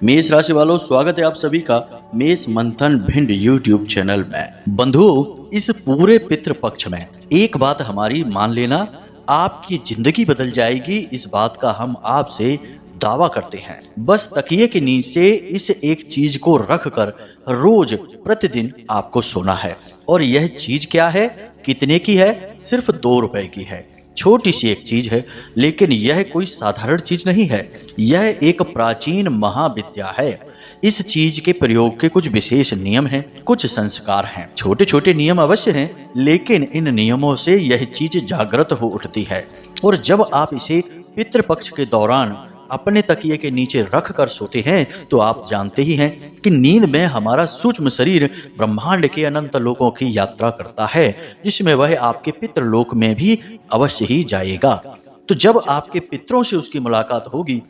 मेष राशि वालों, स्वागत है आप सभी का मेष मंथन भिंड यूट्यूब चैनल में। बंधुओं, इस पूरे पितृ पक्ष में एक बात हमारी मान लेना, आपकी जिंदगी बदल जाएगी। इस बात का हम आपसे दावा करते हैं। बस तकिए के नीचे इस एक चीज को रख कर रोज प्रतिदिन आपको सोना है। और यह चीज क्या है, कितने की है? सिर्फ 2 रुपए की है। छोटी सी एक चीज है, लेकिन यह कोई साधारण चीज नहीं है। यह एक प्राचीन महाविद्या है। इस चीज के प्रयोग के कुछ विशेष नियम हैं, कुछ संस्कार हैं। छोटे छोटे नियम अवश्य हैं, लेकिन इन नियमों से यह चीज जागृत हो उठती है। और जब आप इसे पितृपक्ष के दौरान अपने तकिए के नीचे रख कर सोते हैं, तो आप जानते ही हैं कि नींद में हमारा सूक्ष्म शरीर ब्रह्मांड के अनंत लोकों की यात्रा करता है, जिसमें वह आपके पितृलोक में भी अवश्य ही जाएगा। तो जब आपके पितरों से उसकी मुलाकात होगी,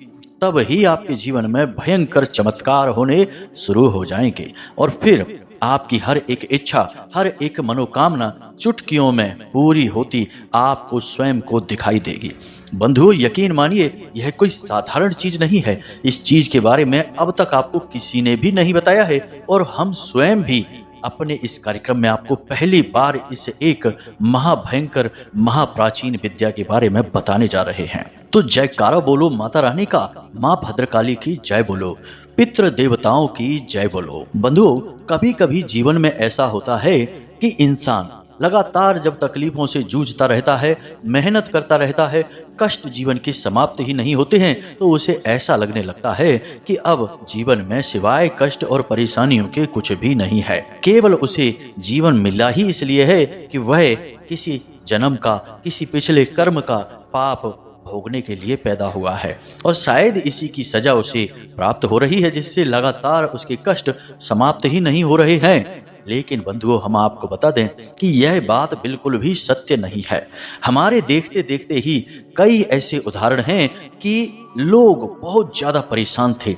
तब ही आपके जीवन में भयंकर चमत्कार होने शुरू हो जाएंगे। और फिर आपकी हर एक इच्छा, हर एक मनोकामना चुटकियों में पूरी होती आपको स्वयं को दिखाई देगी। बंधुओं, यकीन मानिए, यह कोई साधारण चीज नहीं है। इस चीज के बारे में अब तक आपको किसी ने भी नहीं बताया है, और हम स्वयं भी अपने इस कार्यक्रम में आपको पहली बार इस एक महाभयंकर महाप्राचीन विद्या के बारे में बताने जा रहे हैं। तो जयकारा बोलो माता रानी का, माँ भद्रकाली की जय बोलो, पितृ देवताओं की जय बोलो। बंधुओं, कभी कभी जीवन में ऐसा होता है कि इंसान लगातार जब तकलीफों से जूझता रहता है, मेहनत करता रहता है, कष्ट जीवन की समाप्त ही नहीं होते हैं, तो उसे ऐसा लगने लगता है कि अब जीवन में सिवाय कष्ट और परेशानियों के कुछ भी नहीं है। केवल उसे जीवन मिला ही इसलिए है कि वह किसी जन्म का, किसी पिछले कर्म का पाप भोगने के लिए पैदा हुआ है, और शायद इसी की सजा उसे प्राप्त हो रही है, जिससे लगातार उसके कष्ट समाप्त ही नहीं हो रहे हैं। लेकिन बंधुओं, हम आपको बता दें कि यह बात बिल्कुल भी सत्य नहीं है। हमारे देखते देखते ही कई ऐसे उदाहरण हैं कि लोग बहुत ज्यादा परेशान थे।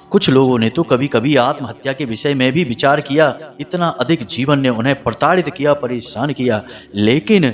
कुछ लोगों ने तो कभी कभी आत्महत्या के विषय में भी विचार किया। इतना अधिक जीवन ने उन्हें प्रताड़ित किया, परेशान किया। लेकिन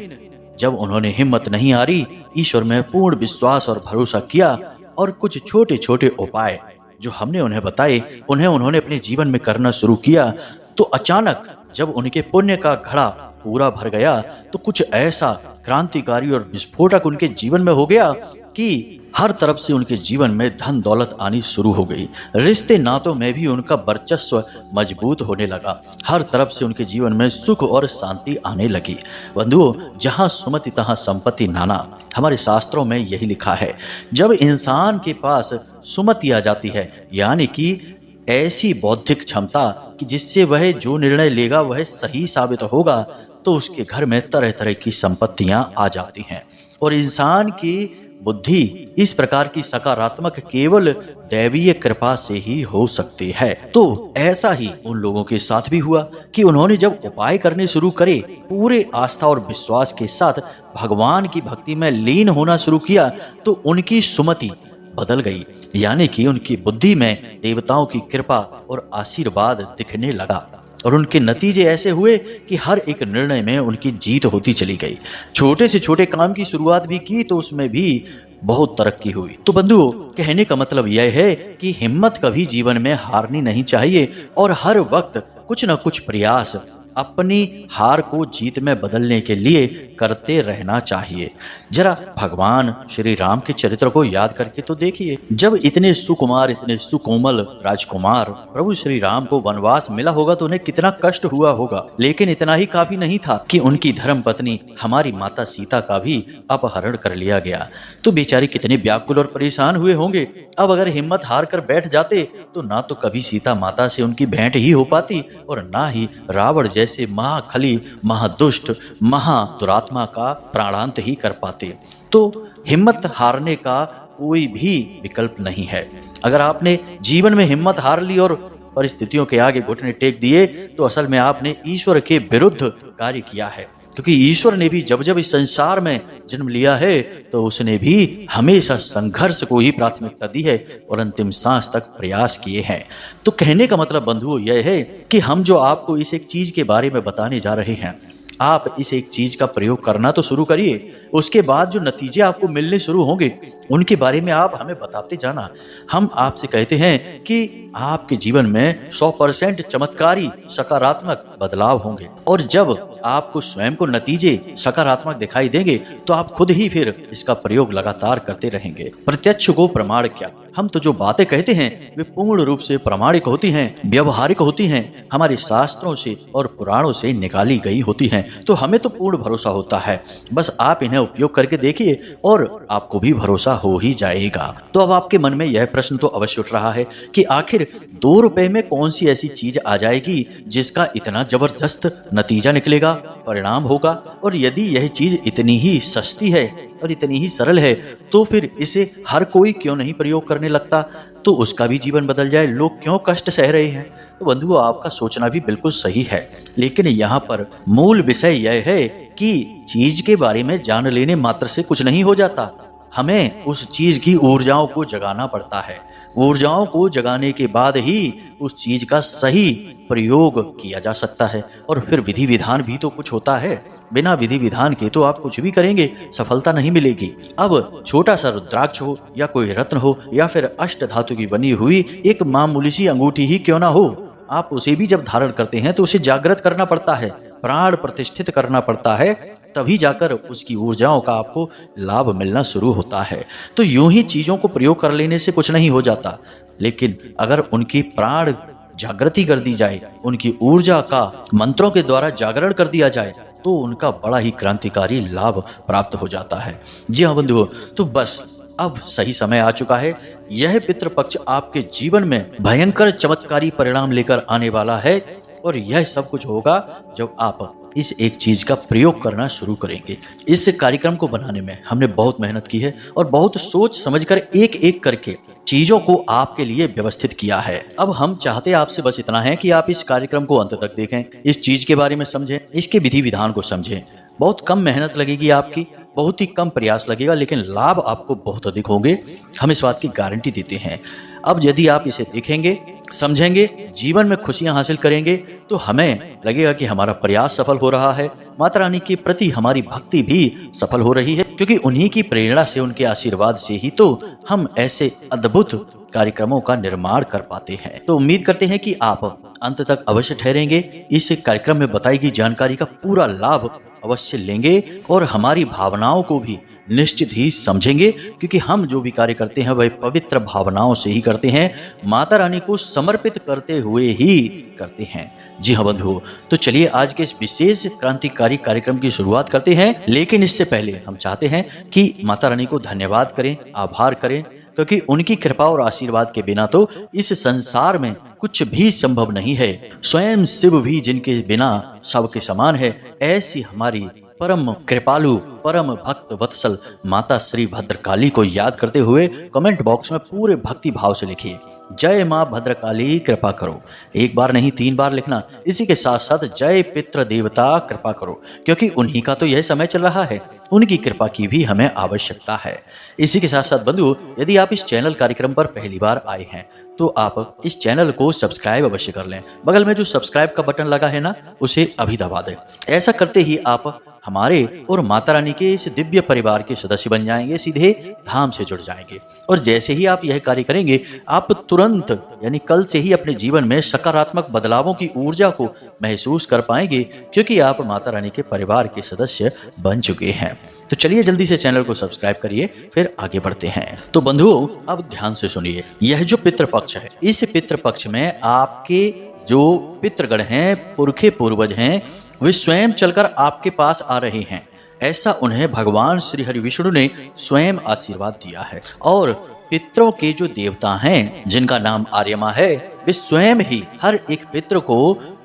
जब उन्होंने हिम्मत नहीं हारी, ईश्वर में पूर्ण विश्वास और भरोसा किया, और कुछ छोटे छोटे उपाय जो हमने उन्हें बताए, उन्होंने अपने जीवन में करना शुरू किया, तो अचानक जब उनके पुण्य का घड़ा पूरा भर गया, तो कुछ ऐसा क्रांतिकारी और विस्फोटक उनके जीवन में हो गया कि हर तरफ से उनके जीवन में धन दौलत आनी शुरू हो गई। रिश्ते नातों में भी उनका वर्चस्व मजबूत होने लगा। हर तरफ से उनके जीवन में सुख और शांति आने लगी। बंधुओं, जहां सुमति तहां संपत्ति नाना, हमारे शास्त्रों में यही लिखा है। जब इंसान के पास सुमति आ जाती है, यानी कि ऐसी बौद्धिक क्षमता कि जिससे वह जो निर्णय लेगा वह सही साबित होगा, तो उसके घर में तरह तरह की संपत्तियां आ जाती हैं। और इंसान की बुद्धि इस प्रकार की सकारात्मक केवल दैवीय कृपा से ही हो सकती है। तो ऐसा ही उन लोगों के साथ भी हुआ कि उन्होंने जब उपाय करने शुरू करे, पूरे आस्था और विश्वास के साथ भगवान की भक्ति में लीन होना शुरू किया, तो उनकी सुमति बदल गई, यानी कि उनकी बुद्धि में देवताओं की कृपा और आशीर्वाद दिखने लगा। और उनके नतीजे ऐसे हुए कि हर एक निर्णय में उनकी जीत होती चली गई। छोटे से छोटे काम की शुरुआत भी की, तो उसमें भी बहुत तरक्की हुई। तो बंधुओं, कहने का मतलब यह है कि हिम्मत कभी जीवन में हारनी नहीं चाहिए, और हर वक्त कुछ न कुछ प्रयास अपनी हार को जीत में बदलने के लिए करते रहना चाहिए। जरा भगवान श्री राम के चरित्र को याद करके तो देखिए। जब इतने सुकुमार, इतने सुकोमल राजकुमार प्रभु श्री राम को वनवास मिला होगा, तो उन्हें कितना कष्ट हुआ होगा। लेकिन इतना ही काफी नहीं था कि उनकी धर्म पत्नी हमारी माता सीता का भी अपहरण कर लिया गया। तो बेचारे कितने व्याकुल और परेशान हुए होंगे। अब अगर हिम्मत हार कर बैठ जाते, तो ना तो कभी सीता माता से उनकी भेंट ही हो पाती, और ना ही रावण जैसे महाखली, महादुष्ट, महादुरात्मा का प्राणांत ही कर पाते। तो हिम्मत हारने का कोई भी विकल्प नहीं है। अगर आपने जीवन में हिम्मत हार ली और परिस्थितियों के आगे घुटने टेक दिए, तो असल में आपने ईश्वर के विरुद्ध कार्य किया है। क्योंकि ईश्वर ने भी जब जब इस संसार में जन्म लिया है, तो उसने भी हमेशा संघर्ष को ही प्राथमिकता दी है और अंतिम सांस तक प्रयास किए हैं। तो कहने का मतलब बंधुओं यह है कि हम जो आपको इस एक चीज के बारे में बताने जा रहे हैं, आप इस एक चीज का प्रयोग करना तो शुरू करिए। उसके बाद जो नतीजे आपको मिलने शुरू होंगे उनके बारे में आप हमें बताते जाना। हम आपसे कहते हैं कि आपके जीवन में 100% चमत्कारी सकारात्मक बदलाव होंगे, और जब आपको स्वयं को नतीजे सकारात्मक दिखाई देंगे तो आप खुद ही फिर इसका प्रयोग लगातार करते रहेंगे। प्रत्यक्ष को प्रमाण क्या, हम तो जो बातें कहते हैं वे पूर्ण रूप से प्रामाणिक होती हैं, व्यवहारिक होती हैं, हमारे शास्त्रों से और पुराणों से निकाली गई होती हैं, तो हमें तो पूर्ण भरोसा होता है। बस आप इन्हें उपयोग करके देखिए और आपको भी भरोसा हो ही जाएगा। तो अब आपके मन में यह प्रश्न तो अवश्य उठ रहा है कि आखिर 2 रुपए में कौन सी ऐसी चीज आ जाएगी जिसका इतना जबरदस्त नतीजा निकलेगा, परिणाम होगा, और यदि यह चीज इतनी ही सस्ती है और इतनी ही सरल है तो फिर इसे हर कोई क्यों नहीं प्रयोग करने लगता, तो उसका भी जीवन बदल जाए। लोग क्यों कष्ट सह रहे हैं? तो बंधुओं, आपका सोचना भी बिल्कुल सही है, लेकिन यहाँ पर मूल विषय यह है कि चीज के बारे में जान लेने मात्र से कुछ नहीं हो जाता, हमें उस चीज की ऊर्जाओं को जगाना पड़ता है। ऊर्जाओं को जगाने के बाद ही उस चीज का सही प्रयोग किया जा सकता है, और फिर विधि विधान भी तो कुछ होता है। बिना विधि विधान के तो आप कुछ भी करेंगे सफलता नहीं मिलेगी। अब छोटा सा रुद्राक्ष हो या कोई रत्न हो या फिर अष्ट धातु की बनी हुई एक मामूली सी अंगूठी ही क्यों ना हो, आप उसे भी जब धारण करते हैं तो उसे जागृत करना पड़ता है, प्राण प्रतिष्ठित करना पड़ता है, तभी जाकर उसकी ऊर्जाओं का आपको लाभ मिलना शुरू होता है। तो यूं ही चीजों को प्रयोग कर लेने से कुछ नहीं हो जाता, लेकिन अगर उनकी प्राण जागृति कर दी जाए, उनकी ऊर्जा का मंत्रों के द्वारा जागरण कर दिया जाए, तो उनका बड़ा ही क्रांतिकारी लाभ प्राप्त हो जाता है। जी हाँ बंधुओं, तो बस अब सही समय आ चुका है। यह पितृपक्ष आपके जीवन में भयंकर चमत्कारी परिणाम लेकर आने वाला है, और यह सब कुछ होगा जब आप इस एक चीज का प्रयोग करना शुरू करेंगे। इस कार्यक्रम को बनाने में हमने बहुत मेहनत की है और बहुत सोच समझकर एक एक करके चीजों को आपके लिए व्यवस्थित किया है। अब हम चाहते आपसे बस इतना है कि आप इस कार्यक्रम को अंत तक देखें, इस चीज के बारे में समझें, इसके विधि विधान को समझें। बहुत कम मेहनत लगेगी आपकी, बहुत ही कम प्रयास लगेगा, लेकिन लाभ आपको बहुत अधिक होंगे, हम इस बात की गारंटी देते हैं। अब यदि आप इसे देखेंगे, समझेंगे, जीवन में खुशियां हासिल करेंगे, तो हमें लगेगा कि हमारा प्रयास सफल हो रहा है, माता रानी के प्रति हमारी भक्ति भी सफल हो रही है, क्योंकि उन्हीं की प्रेरणा से, उनके आशीर्वाद से ही तो हम ऐसे अद्भुत कार्यक्रमों का निर्माण कर पाते हैं। तो उम्मीद करते हैं कि आप अंत तक अवश्य ठहरेंगे, इस कार्यक्रम में बताई गई जानकारी का पूरा लाभ अवश्य लेंगे और हमारी भावनाओं को भी निश्चित ही समझेंगे, क्योंकि हम जो भी कार्य करते हैं वह पवित्र भावनाओं से ही करते हैं, माता रानी को समर्पित करते हुए ही करते हैं। जी हाँ बंधुओं, तो चलिए आज के इस विशेष क्रांतिकारी कार्यक्रम की शुरुआत करते हैं, लेकिन इससे पहले हम चाहते हैं कि माता रानी को धन्यवाद करें, आभार करें, क्योंकि उनकी कृपा और आशीर्वाद के बिना तो इस संसार में कुछ भी संभव नहीं है। स्वयं शिव भी जिनके बिना सबके समान है, ऐसी हमारी परम कृपालु, परम भक्त वत्सल माता श्री भद्रकाली को याद करते हुए कमेंट बॉक्स में पूरे भक्ति भाव से लिखिए, जय माँ भद्रकाली कृपा करो। एक बार नहीं 3 बार लिखना। इसी के साथ साथ जय पितृ देवता कृपा करो, क्योंकि उन्हीं का तो यह समय चल रहा है, उनकी कृपा की भी हमें आवश्यकता है। इसी के साथ साथ बंधु, यदि आप इस चैनल कार्यक्रम पर पहली बार आए हैं तो आप इस चैनल को सब्सक्राइब अवश्य कर लें। बगल में जो सब्सक्राइब का बटन लगा है ना, उसे अभी दबा दें। ऐसा करते ही आप हमारे और माता रानी के इस दिव्य परिवार के सदस्य बन जाएंगे, सीधे धाम से जुड़ जाएंगे। और जैसे ही आप यह कार्य करेंगे, आप तुरंत यानी कल से ही अपने जीवन में सकारात्मक बदलावों की ऊर्जा को महसूस कर पाएंगे, क्योंकि आप माता रानी के परिवार के सदस्य बन चुके हैं। तो चलिए जल्दी से चैनल को सब्सक्राइब करिए, फिर आगे बढ़ते हैं। तो बंधुओं, अब ध्यान से सुनिए, यह जो पितृपक्ष है, इस पितृपक्ष में आपके जो पितृगण हैं, पुरखे पूर्वज हैं, वे स्वयं चलकर आपके पास आ रहे हैं। ऐसा उन्हें भगवान श्री हरि विष्णु ने स्वयं आशीर्वाद दिया है। और पितरों के जो देवता हैं, जिनका नाम आर्यमा है, वे स्वयं ही हर एक पितृ को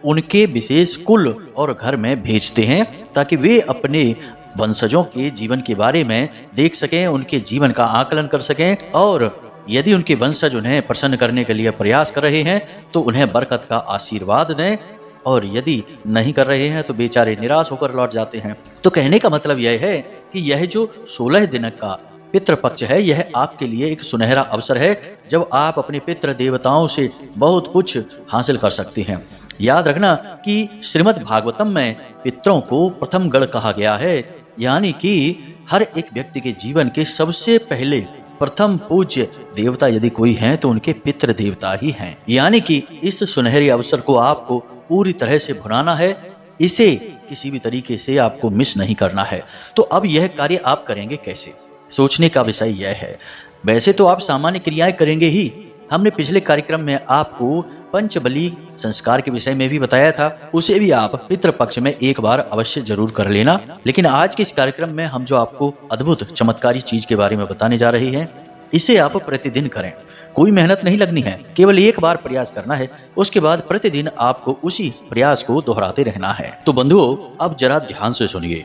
उनके विशेष कुल और घर में भेजते हैं, ताकि वे अपने वंशजों के जीवन के बारे में देख सकें, उनके जीवन का आकलन कर सकें, और यदि उनके वंशज उन्हें प्रसन्न करने के लिए प्रयास कर रहे हैं तो उन्हें बरकत का आशीर्वाद दें, और यदि नहीं कर रहे हैं तो बेचारे निराश होकर लौट जाते हैं। तो कहने का मतलब यह है कि यह जो 16 दिन का पितृपक्ष है, यह आपके लिए एक सुनहरा अवसर है, जब आप अपने पितृ देवताओं से बहुत कुछ हासिल कर सकते हैं। याद रखना कि श्रीमद् भागवतम में पितरों को प्रथम गण कहा गया है, यानी कि हर एक व्यक्ति के जीवन के सबसे पहले प्रथम पूज्य देवता यदि कोई हैं तो उनके पितृ देवता ही हैं। यानी कि इस सुनहरे अवसर को आपको पूरी तरह से भुनाना है, इसे किसी भी तरीके से आपको मिस नहीं करना है। तो अब यह कार्य आप करेंगे कैसे, सोचने का विषय यह है। वैसे तो आप सामान्य क्रियाएं करेंगे ही। हमने पिछले कार्यक्रम में आपको पंचबली संस्कार के विषय में भी बताया था, उसे भी आप पितृपक्ष में एक बार अवश्य जरूर कर लेना। लेकिन आज के इस कार्यक्रम में हम जो आपको अद्भुत चमत्कारी चीज के बारे में बताने जा रहे हैं, इसे आप प्रतिदिन करें। कोई मेहनत नहीं लगनी है, केवल एक बार प्रयास करना है, उसके बाद प्रतिदिन आपको उसी प्रयास को दोहराते रहना है। तो बंधुओं, अब जरा ध्यान से सुनिए।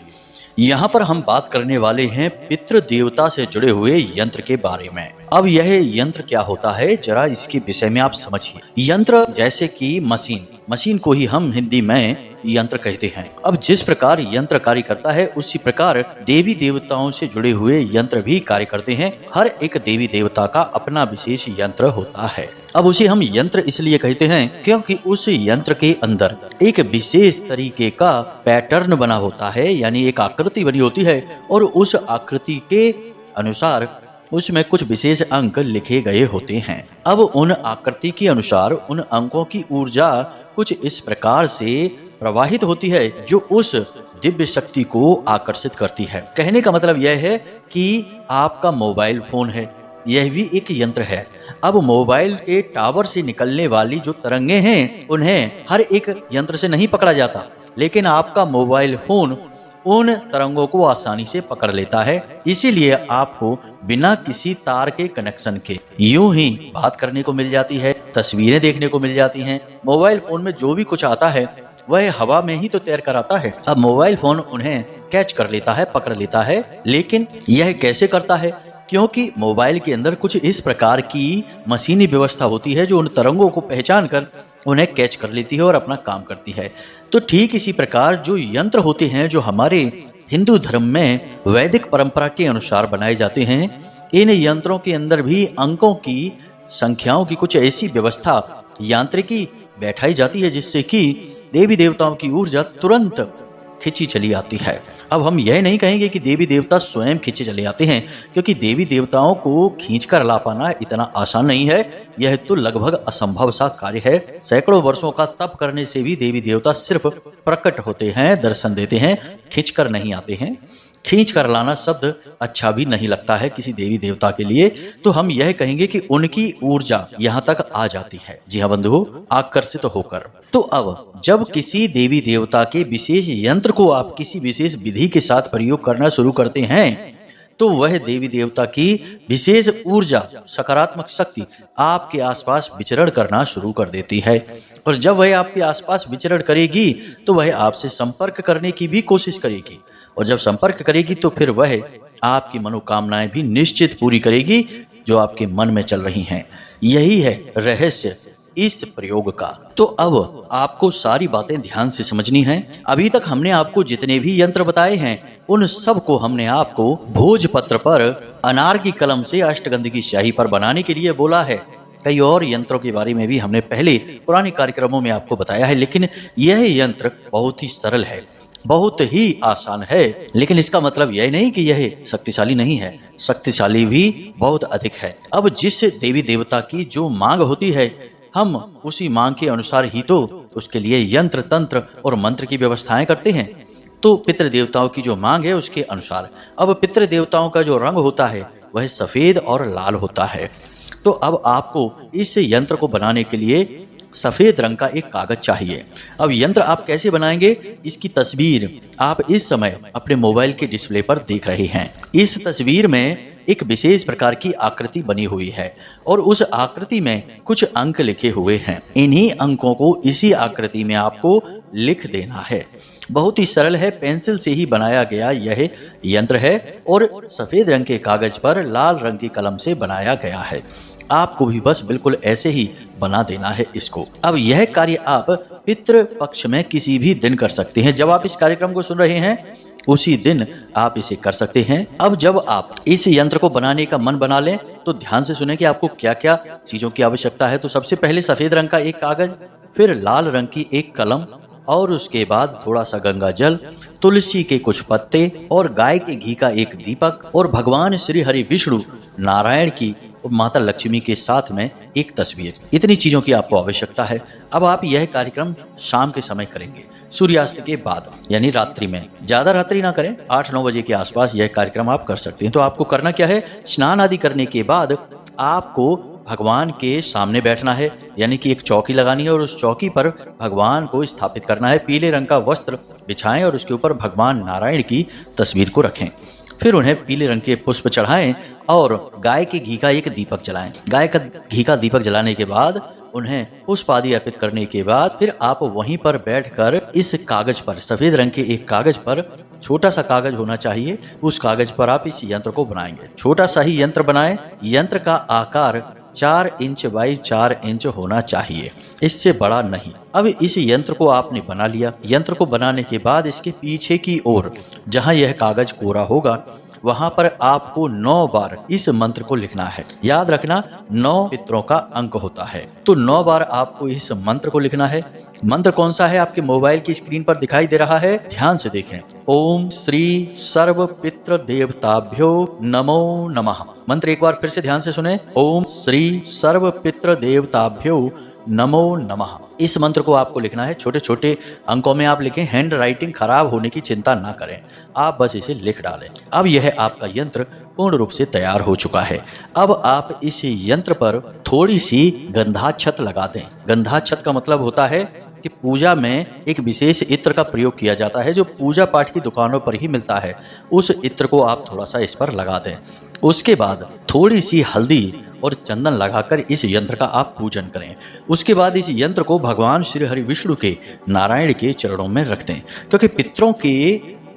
यहाँ पर हम बात करने वाले हैं पितृ देवता से जुड़े हुए यंत्र के बारे में। अब यह यंत्र क्या होता है, जरा इसके विषय में आप समझिए। यंत्र जैसे कि मशीन को ही हम हिंदी में यंत्र कहते हैं। अब जिस प्रकार यंत्र कार्य करता है, उसी प्रकार देवी देवताओं से जुड़े हुए यंत्र भी कार्य करते हैं। हर एक देवी देवता का अपना विशेष यंत्र होता है। अब उसे हम यंत्र इसलिए कहते हैं क्योंकि उस यंत्र के अंदर एक विशेष तरीके का पैटर्न बना होता है, यानी एक आकृति बनी होती है, और उस आकृति के अनुसार उसमें कुछ विशेष अंक लिखे गए होते हैं। अब उन आकृति के अनुसार उन अंकों की ऊर्जा कुछ इस प्रकार से प्रवाहित होती है जो उस दिव्य शक्ति को आकर्षित करती है। कहने का मतलब यह है कि आपका मोबाइल फोन है, यह भी एक यंत्र है। अब मोबाइल के टावर से निकलने वाली जो तरंगे हैं, उन्हें हर एक यंत्र से नहीं पकड़ा जाता, लेकिन आपका मोबाइल फोन उन तरंगों को आसानी से पकड़ लेता है। इसीलिए आपको बिना किसी तार के कनेक्शन के यूं ही बात करने को मिल जाती है, तस्वीरें देखने को मिल जाती हैं। मोबाइल फोन में जो भी कुछ आता है वह हवा में ही तो तैर कर आता है। अब मोबाइल फोन उन्हें कैच कर लेता है, पकड़ लेता है, लेकिन यह कैसे करता है? क्योंकि मोबाइल के अंदर कुछ इस प्रकार की मशीनी व्यवस्था होती है जो उन तरंगों को पहचान कर उन्हें कैच कर लेती है और अपना काम करती है। तो ठीक इसी प्रकार जो यंत्र होते हैं, जो हमारे हिंदू धर्म में वैदिक परंपरा के अनुसार बनाए जाते हैं, इन यंत्रों के अंदर भी अंकों की, संख्याओं की कुछ ऐसी व्यवस्था यांत्रिकी बैठाई जाती है जिससे कि देवी देवताओं की ऊर्जा तुरंत खिंची चली आती है। अब हम यह नहीं कहेंगे कि देवी देवता स्वयं खींचे चले आते हैं, क्योंकि देवी देवताओं को खींचकर ला पाना इतना आसान नहीं है। यह तो लगभग असंभव सा कार्य है। सैकड़ों वर्षों का तप करने से भी देवी देवता सिर्फ प्रकट होते हैं, दर्शन देते हैं, खींचकर नहीं आते हैं। खींच कर लाना शब्द अच्छा भी नहीं लगता है किसी देवी देवता के लिए। तो हम यह कहेंगे कि उनकी ऊर्जा यहाँ तक आ जाती है। जी हाँ बंधुओं, आकर्षित होकर। तो अब जब किसी देवी देवता के विशेष यंत्र को आप किसी विशेष विधि के साथ प्रयोग करना शुरू करते हैं, तो वह देवी देवता की विशेष ऊर्जा, सकारात्मक शक्ति आपके आसपास विचरण करना शुरू कर देती है। और जब वह आपके आसपास विचरण करेगी तो वह आपसे संपर्क करने की भी कोशिश करेगी, और जब संपर्क करेगी तो फिर वह आपकी मनोकामनाएं भी निश्चित पूरी करेगी जो आपके मन में चल रही हैं। यही है रहस्य इस प्रयोग का। तो अब आपको सारी बातें ध्यान से समझनी हैं। अभी तक हमने आपको जितने भी यंत्र बताए हैं, उन सब को हमने आपको भोजपत्र पर अनार की कलम से अष्टगंध की स्याही पर बनाने के लिए बोला है। कई और यंत्रों के बारे में भी हमने पहले पुराने कार्यक्रमों में आपको बताया है, लेकिन यह यंत्र बहुत ही सरल है, बहुत ही आसान है। लेकिन इसका मतलब यह नहीं कि यह शक्तिशाली नहीं है, शक्तिशाली भी बहुत अधिक है। अब जिस देवी देवता की जो मांग होती है, हम उसी मांग के अनुसार ही तो उसके लिए यंत्र, तंत्र और मंत्र की व्यवस्थाएं करते हैं। तो पितृ देवताओं की जो मांग है उसके अनुसार, अब पितृ देवताओं का जो रंग होता है वह सफेद और लाल होता है। तो अब आपको इस यंत्र को बनाने के लिए सफेद रंग का एक कागज चाहिए। अब यंत्र आप कैसे बनाएंगे, इसकी तस्वीर आप इस समय अपने मोबाइल के डिस्प्ले पर देख रहे हैं। इस तस्वीर में एक विशेष प्रकार की आकृति बनी हुई है और उस आकृति में कुछ अंक लिखे हुए हैं। इन्हीं अंकों को इसी आकृति में आपको लिख देना है। बहुत ही सरल है, पेंसिल से ही बनाया गया यह यंत्र है और सफेद रंग के कागज पर लाल रंग की कलम से बनाया गया है। आपको भी बस बिल्कुल ऐसे ही बना देना है इसको। अब यह कार्य आप पितृ पक्ष में किसी भी दिन कर सकते हैं। जब आप इस कार्यक्रम को सुन रहे हैं उसी दिन आप इसे कर सकते हैं। अब जब आप इस यंत्र को बनाने का मन बना लें तो ध्यान से सुनें कि आपको क्या क्या चीजों की आवश्यकता है। तो सबसे पहले सफेद रंग का एक कागज, फिर लाल रंग की एक कलम और उसके बाद थोड़ा सा गंगा जल, तुलसी के कुछ पत्ते और गाय के घी का एक दीपक और भगवान श्री हरि विष्णु नारायण की और माता लक्ष्मी के साथ में एक तस्वीर। इतनी चीजों की आपको आवश्यकता है। अब आप यह कार्यक्रम शाम के समय करेंगे, सूर्यास्त के बाद, यानी रात्रि में। ज्यादा रात्रि ना करें, 8-9 बजे के आसपास यह कार्यक्रम आप कर सकते हैं। तो आपको करना क्या है, स्नान आदि करने के बाद आपको भगवान के सामने बैठना है, यानी कि एक चौकी लगानी है और उस चौकी पर भगवान को स्थापित करना है। पीले रंग का वस्त्र बिछाएं और उसके ऊपर भगवान नारायण की तस्वीर को रखें। फिर उन्हें पीले रंग के पुष्प चढ़ाएं और गाय के घी का एक दीपक जलाएं। गाय का घी का दीपक जलाने के बाद उन्हें पुष्प आदि अर्पित करने के बाद फिर आप वहीं पर बैठकर इस कागज पर, सफेद रंग के एक कागज पर, छोटा सा कागज होना चाहिए, उस कागज पर आप इस यंत्र को बनाएंगे। छोटा सा ही यंत्र बनाएं। यंत्र का आकार 4 इंच बाई 4 इंच होना चाहिए, इससे बड़ा नहीं। अब इस यंत्र को आपने बना लिया। यंत्र को बनाने के बाद इसके पीछे की ओर जहां यह कागज कोरा होगा वहां पर आपको 9 बार इस मंत्र को लिखना है। याद रखना 9 पितरों का अंक होता है, तो 9 बार आपको इस मंत्र को लिखना है। मंत्र कौन सा है, आपके मोबाइल की स्क्रीन पर दिखाई दे रहा है, ध्यान से देखें। ओम श्री सर्व पितृ देवताभ्यो नमो नमः। मंत्र एक बार फिर से ध्यान से सुने। ओम श्री सर्व पितृ देवताभ्यो नमो नमः। इस मंत्र को आपको लिखना है। छोटे छोटे अंकों में आप लिखें, हैंड राइटिंग खराब होने की चिंता ना करें, आप बस इसे लिख डालें। अब यह आपका यंत्र पूर्ण रूप से तैयार हो चुका है। अब आप इस यंत्र पर थोड़ी सी गंधाक्षत लगा दें। गंधाक्षत का मतलब होता है कि पूजा में एक विशेष इत्र का प्रयोग किया जाता है जो पूजा पाठ की दुकानों पर ही मिलता है। उस इत्र को आप थोड़ा सा इस पर लगा दें। उसके बाद थोड़ी सी हल्दी और चंदन लगाकर इस यंत्र का आप पूजन करें। उसके बाद इस यंत्र को भगवान श्री हरि विष्णु के नारायण के चरणों में रख दें, क्योंकि पितरों के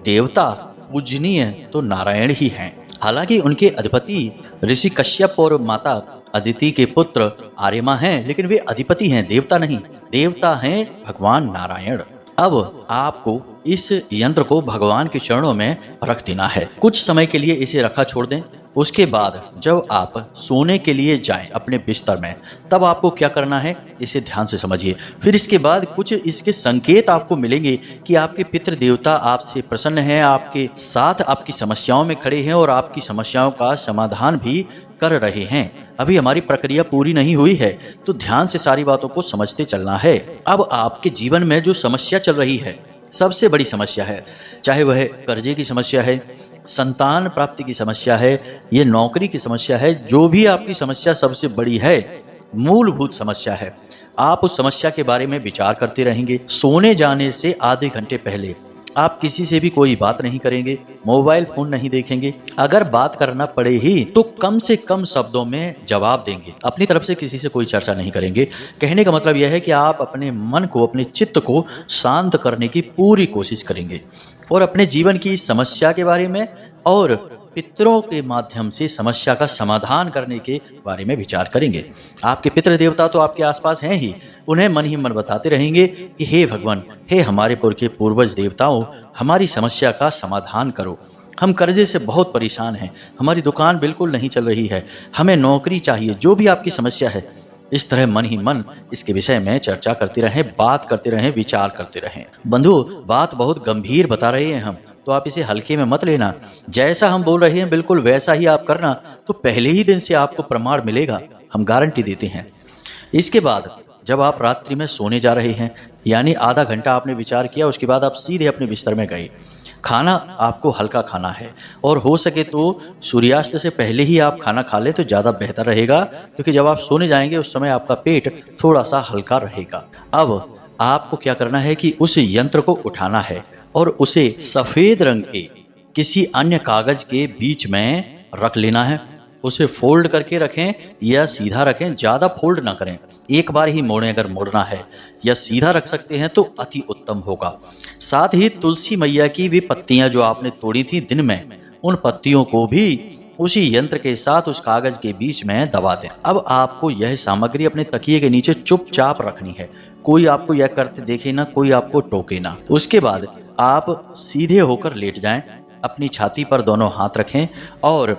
देवता पूजनीय तो नारायण ही हैं। हालांकि उनके अधिपति ऋषि कश्यप और माता अदिति के पुत्र आर्यमा हैं, लेकिन वे अधिपति हैं, देवता नहीं। देवता हैं भगवान नारायण। अब आपको इस यंत्र को भगवान के चरणों में रख देना है। कुछ समय के लिए इसे रखा छोड़ दें। उसके बाद जब आप सोने के लिए जाएं अपने बिस्तर में, तब आपको क्या करना है, इसे ध्यान से समझिए। फिर इसके बाद कुछ इसके संकेत आपको मिलेंगे कि आपके पितृ देवता आपसे प्रसन्न हैं, आपके साथ आपकी समस्याओं में खड़े हैं और आपकी समस्याओं का समाधान भी कर रहे हैं। अभी हमारी प्रक्रिया पूरी नहीं हुई है, तो ध्यान से सारी बातों को समझते चलना है। अब आपके जीवन में जो समस्या चल रही है, सबसे बड़ी समस्या है, चाहे वह कर्जे की समस्या है, संतान प्राप्ति की समस्या है, ये नौकरी की समस्या है, जो भी आपकी समस्या सबसे बड़ी है, मूलभूत समस्या है, आप उस समस्या के बारे में विचार करते रहेंगे। सोने जाने से आधे घंटे पहले आप किसी से भी कोई बात नहीं करेंगे, मोबाइल फोन नहीं देखेंगे। अगर बात करना पड़े ही तो कम से कम शब्दों में जवाब देंगे। अपनी तरफ से किसी से कोई चर्चा नहीं करेंगे। कहने का मतलब यह है कि आप अपने मन को, अपने चित्त को शांत करने की पूरी कोशिश करेंगे और अपने जीवन की समस्या के बारे में और पितरों के माध्यम से समस्या का समाधान करने के बारे में विचार करेंगे। आपके पितृ देवता तो आपके आसपास हैं ही, उन्हें मन ही मन बताते रहेंगे कि हे भगवान, हे हमारे पुरखे पूर्वज देवताओं, हमारी समस्या का समाधान करो। हम कर्जे से बहुत परेशान हैं, हमारी दुकान बिल्कुल नहीं चल रही है, हमें नौकरी चाहिए। जो भी आपकी समस्या है, इस तरह मन ही मन इसके विषय में चर्चा करते रहें, बात करते रहें, विचार करते रहें। बंधु, बात बहुत गंभीर बता रहे हैं हम, तो आप इसे हल्के में मत लेना। जैसा हम बोल रहे हैं बिल्कुल वैसा ही आप करना, तो पहले ही दिन से आपको प्रमाण मिलेगा, हम गारंटी देते हैं। इसके बाद जब आप रात्रि में सोने जा रहे हैं, यानी आधा घंटा आपने विचार किया, उसके बाद आप सीधे अपने बिस्तर में गए। खाना आपको हल्का खाना है और हो सके तो सूर्यास्त से पहले ही आप खाना खा लें तो ज़्यादा बेहतर रहेगा, क्योंकि जब आप सोने जाएंगे उस समय आपका पेट थोड़ा सा हल्का रहेगा। अब आपको क्या करना है कि उस यंत्र को उठाना है और उसे सफ़ेद रंग के किसी अन्य कागज के बीच में रख लेना है। उसे फोल्ड करके रखें या सीधा रखें, ज़्यादा फोल्ड ना करें, एक बार ही मोड़ें अगर मोड़ना है, या सीधा रख सकते हैं तो अति उत्तम होगा। साथ ही तुलसी मैया की भी पत्तियां जो आपने तोड़ी थी दिन में, उन पत्तियों को भी उसी यंत्र के साथ उस कागज के बीच में दबा दें। अब आपको यह सामग्री अपने तकिए के नीचे चुपचाप रखनी है, कोई आपको यह करते देखे ना, कोई आपको टोके ना। उसके बाद आप सीधे होकर लेट जाएं, अपनी छाती पर दोनों हाथ रखें और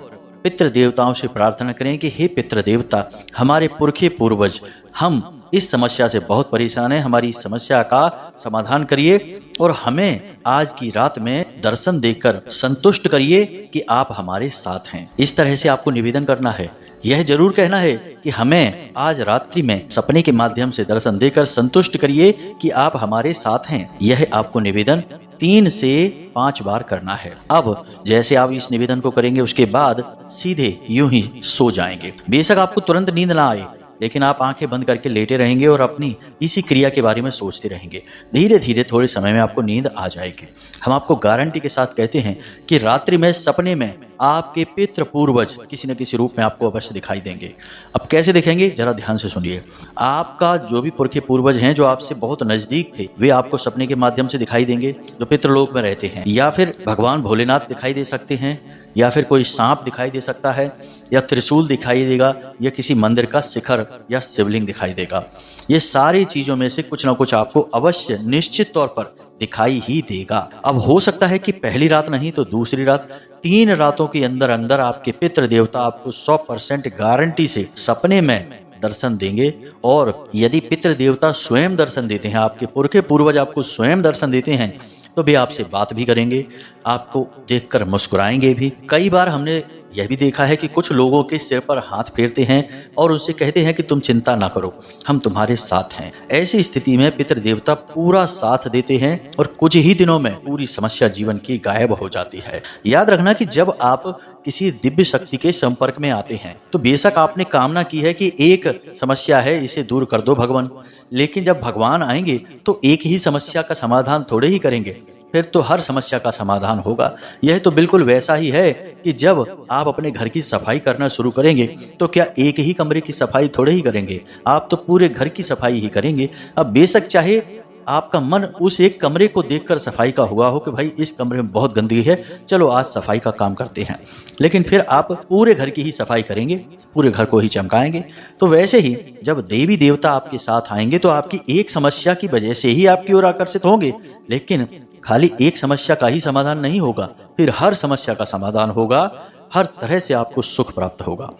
पितृ देवताओं से प्रार्थना करें कि हे पितृ देवता, हमारे पुरखे पूर्वज हम इस समस्या से बहुत परेशान हैं, हमारी इस समस्या का समाधान करिए और हमें आज की रात में दर्शन देकर संतुष्ट करिए कि आप हमारे साथ हैं। इस तरह से आपको निवेदन करना है। यह जरूर कहना है कि हमें आज रात्रि में सपने के माध्यम से दर्शन देकर संतुष्ट करिए कि आप हमारे साथ हैं। यह आपको निवेदन 3 से 5 बार करना है। अब जैसे आप इस निवेदन को करेंगे उसके बाद सीधे यूं ही सो जाएंगे। बेशक आपको तुरंत नींद ना आए, लेकिन आप आंखें बंद करके लेटे रहेंगे और अपनी इसी क्रिया के बारे में सोचते रहेंगे। धीरे धीरे थोड़े समय में आपको नींद आ जाएगी। हम आपको गारंटी के साथ कहते हैं कि रात्रि में सपने में आपके पितृ पूर्वज किसी न किसी रूप में आपको अवश्य दिखाई देंगे। अब कैसे दिखेंगे, जरा ध्यान से सुनिए। आपका जो भी पुरखे पूर्वज हैं जो आपसे बहुत नजदीक थे, वे आपको सपने के माध्यम से दिखाई देंगे, जो पितृलोक में रहते हैं। या फिर भगवान भोलेनाथ दिखाई दे सकते हैं, या फिर कोई सांप दिखाई दे सकता है, या त्रिशूल दिखाई देगा, या किसी मंदिर का शिखर या शिवलिंग दिखाई देगा। ये सारी चीजों में से कुछ ना कुछ आपको अवश्य निश्चित तौर पर दिखाई ही देगा। अब हो सकता है कि पहली रात नहीं तो दूसरी रात, 3 रातों के अंदर अंदर आपके पितृ देवता आपको 100% गारंटी से सपने में दर्शन देंगे। और यदि पितृ देवता स्वयं दर्शन देते हैं, आपके पुरखे पूर्वज आपको स्वयं दर्शन देते हैं, तो वे आपसे बात भी करेंगे, आपको देखकर मुस्कुराएंगे भी। कई बार हमने यह भी देखा है कि कुछ लोगों के सिर पर हाथ फेरते हैं और उनसे कहते हैं कि तुम चिंता ना करो, हम तुम्हारे साथ हैं। ऐसी स्थिति में पितृ देवता पूरा साथ देते हैं और कुछ ही दिनों में पूरी समस्या जीवन की गायब हो जाती है। याद रखना कि जब आप किसी दिव्य शक्ति के संपर्क में आते हैं तो बेशक आपने कामना की है कि एक समस्या है, इसे दूर कर दो भगवान, लेकिन जब भगवान आएंगे तो एक ही समस्या का समाधान थोड़े ही करेंगे, फिर तो हर समस्या का समाधान होगा। यह तो बिल्कुल वैसा ही है कि जब आप अपने घर की सफाई करना शुरू करेंगे तो क्या एक ही कमरे की सफाई थोड़े ही करेंगे, आप तो पूरे घर की सफाई ही करेंगे। अब बेशक चाहे आपका मन उस एक कमरे को देखकर सफाई का हुआ हो कि भाई इस कमरे में बहुत गंदगी है, चलो आज सफाई का काम करते हैं, लेकिन फिर आप पूरे घर की ही सफाई करेंगे, पूरे घर को ही चमकाएंगे। तो वैसे ही जब देवी देवता आपके साथ आएंगे तो आपकी एक समस्या की वजह से ही आपकी ओर आकर्षित होंगे, लेकिन खाली एक समस्या का ही समाधान नहीं होगा, फिर हर समस्या का समाधान होगा, हर तरह से आपको सुख प्राप्त होगा।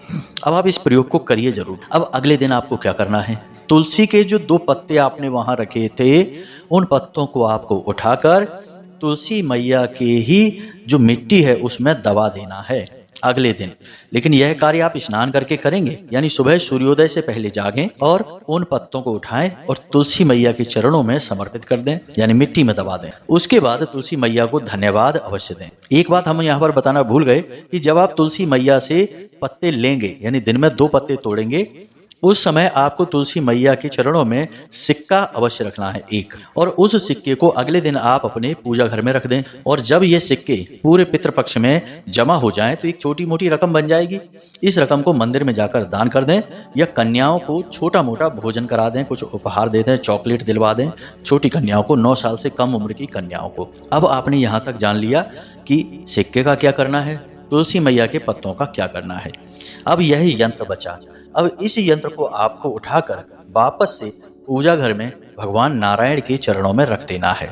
अब आप इस प्रयोग को करिए जरूर। अब अगले दिन आपको क्या करना है, तुलसी के जो 2 पत्ते आपने वहां रखे थे, उन पत्तों को आपको उठाकर तुलसी मैया के ही जो मिट्टी है उसमें दबा देना है अगले दिन। लेकिन यह कार्य आप स्नान करके करेंगे, यानी सुबह सूर्योदय से पहले जागें और उन पत्तों को उठाएं और तुलसी मैया के चरणों में समर्पित कर दें, यानी मिट्टी में दबा दें। उसके बाद तुलसी मैया को धन्यवाद अवश्य दें। एक बात हम यहाँ पर बताना भूल गए कि जब आप तुलसी मैया से पत्ते लेंगे, यानी दिन में 2 पत्ते तोड़ेंगे, उस समय आपको तुलसी मैया के चरणों में सिक्का अवश्य रखना है एक, और उस सिक्के को अगले दिन आप अपने पूजा घर में रख दें। और जब ये सिक्के पूरे पितृपक्ष में जमा हो जाएं तो एक छोटी मोटी रकम बन जाएगी। इस रकम को मंदिर में जाकर दान कर दें, या कन्याओं को छोटा मोटा भोजन करा दें, कुछ उपहार दे दें, चॉकलेट दिलवा दें छोटी कन्याओं को, 9 साल से कम उम्र की कन्याओं को। अब आपने यहाँ तक जान लिया कि सिक्के का क्या करना है, तुलसी मैया के पत्तों का क्या करना है। अब यही यंत्र बचा। अब इस यंत्र को आपको उठाकर वापस से पूजा घर में भगवान नारायण के चरणों में रख देना है,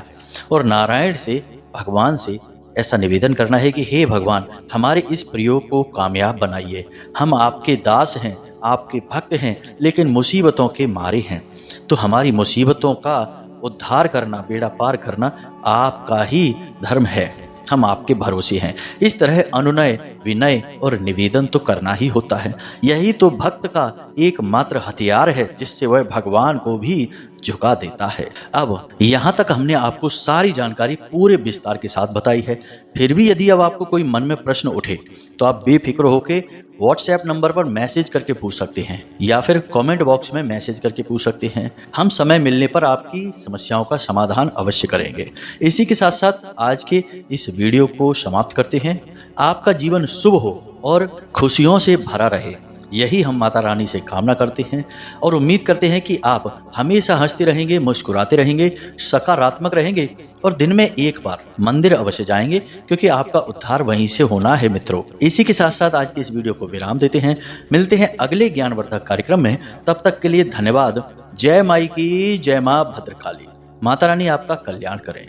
और नारायण से भगवान से ऐसा निवेदन करना है कि हे भगवान, हमारे इस प्रयोग को कामयाब बनाइए। हम आपके दास हैं, आपके भक्त हैं, लेकिन मुसीबतों के मारे हैं, तो हमारी मुसीबतों का उद्धार करना, बेड़ा पार करना आपका ही धर्म है, हम आपके भरोसे हैं। इस तरह अनुनय, विनय और निवेदन तो करना ही होता है। यही तो भक्त का एकमात्र हथियार है जिससे वह भगवान को भी झुका देता है। अब यहाँ तक हमने आपको सारी जानकारी पूरे विस्तार के साथ बताई है। फिर भी यदि अब आपको कोई मन में प्रश्न उठे तो आप बेफिक्र होके व्हाट्सएप नंबर पर मैसेज करके पूछ सकते हैं, या फिर कमेंट बॉक्स में मैसेज करके पूछ सकते हैं। हम समय मिलने पर आपकी समस्याओं का समाधान अवश्य करेंगे। इसी के साथ साथ आज के इस वीडियो को समाप्त करते हैं। आपका जीवन शुभ हो और खुशियों से भरा रहे, यही हम माता रानी से कामना करते हैं, और उम्मीद करते हैं कि आप हमेशा हंसते रहेंगे, मुस्कुराते रहेंगे, सकारात्मक रहेंगे, और दिन में एक बार मंदिर अवश्य जाएंगे, क्योंकि आपका उद्धार वहीं से होना है मित्रों। इसी के साथ साथ आज के इस वीडियो को विराम देते हैं। मिलते हैं अगले ज्ञानवर्धक कार्यक्रम में। तब तक के लिए धन्यवाद। जय माई की जय, माँ भद्रकाली। माता रानी आपका कल्याण करें।